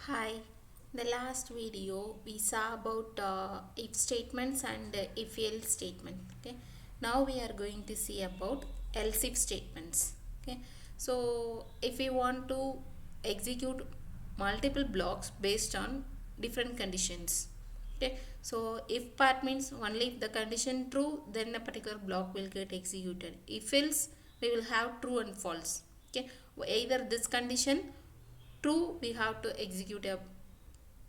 Hi, the last video we saw about if statements and if else statement. Okay, now we are going to see about else if statements. Okay, so if we want to execute multiple blocks based on different conditions. Okay, so if part means only if the condition true, then a particular block will get executed. If else, we will have true and false. Okay, either this condition true, we have to execute a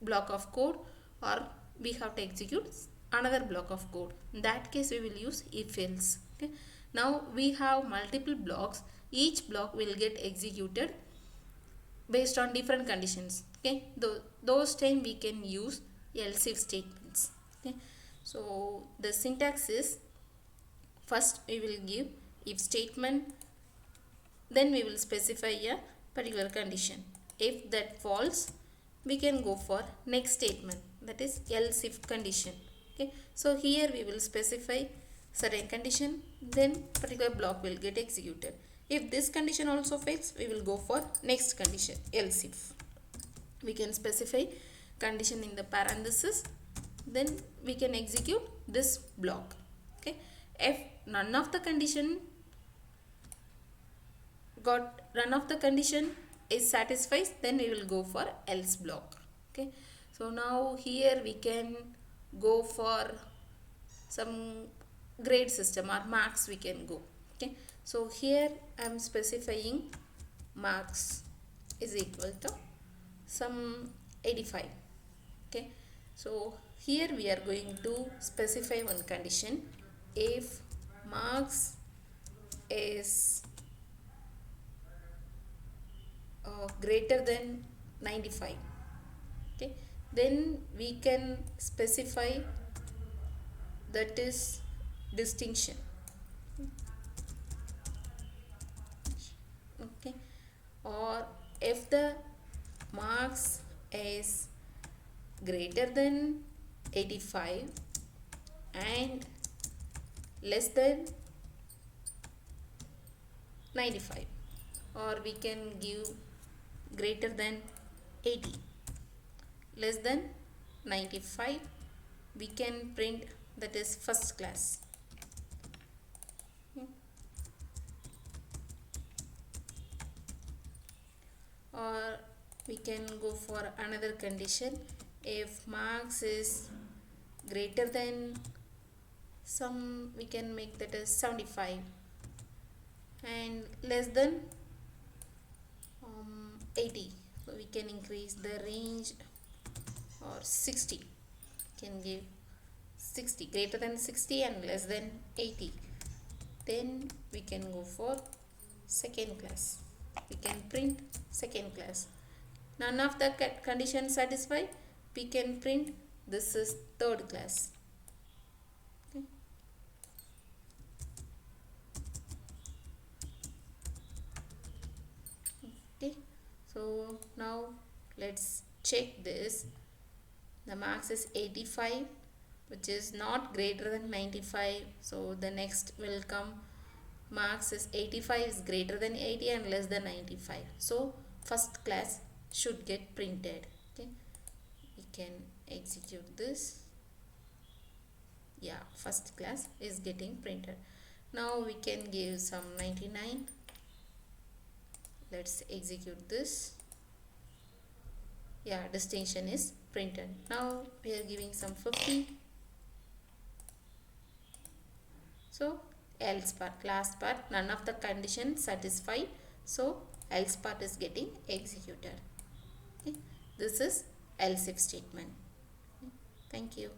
block of code, or we have to execute another block of code. In that case we will use if else. Okay, now we have multiple blocks. Each block will get executed based on different conditions. Okay, those time we can use else if statements. Okay, so the syntax is, first we will give if statement, then we will specify a particular condition. If that false, we can go for next statement, that is else if condition. Okay, so here we will specify certain condition, then particular block will get executed. If this condition also fails, we will go for next condition, else if. We can specify condition in the parenthesis, then we can execute this block. Okay, if none of the condition is satisfied, then we will go for else block. Okay, so now here we can go for some grade system or marks we can go. Okay, so here I am specifying marks is equal to some 85. Okay, so here we are going to specify one condition. If marks is greater than 95, okay, then we can specify that is distinction. Okay, or if the marks is greater than 85 and less than 95, or we can give greater than 80, less than 95, we can print that is first class. Or we can go for another condition. If marks is greater than some, we can make that as 75 and less than 80, so we can increase the range, or 60, can give 60, greater than 60 and less than 80, then we can go for second class. We can print second class. None of the conditions satisfied, we can print this is third class. Okay, okay. So now let's check this. The marks is 85, which is not greater than 95, so the next will come marks is 85 is greater than 80 and less than 95, so first class should get printed. Okay, we can execute this. Yeah, first class is getting printed. Now we can give some 99. Let's execute this. Yeah, distinction is printed. Now we are giving some 50. So else part, last part, none of the conditions satisfied, so else part is getting executed. Okay, this is else if statement. Okay, thank you.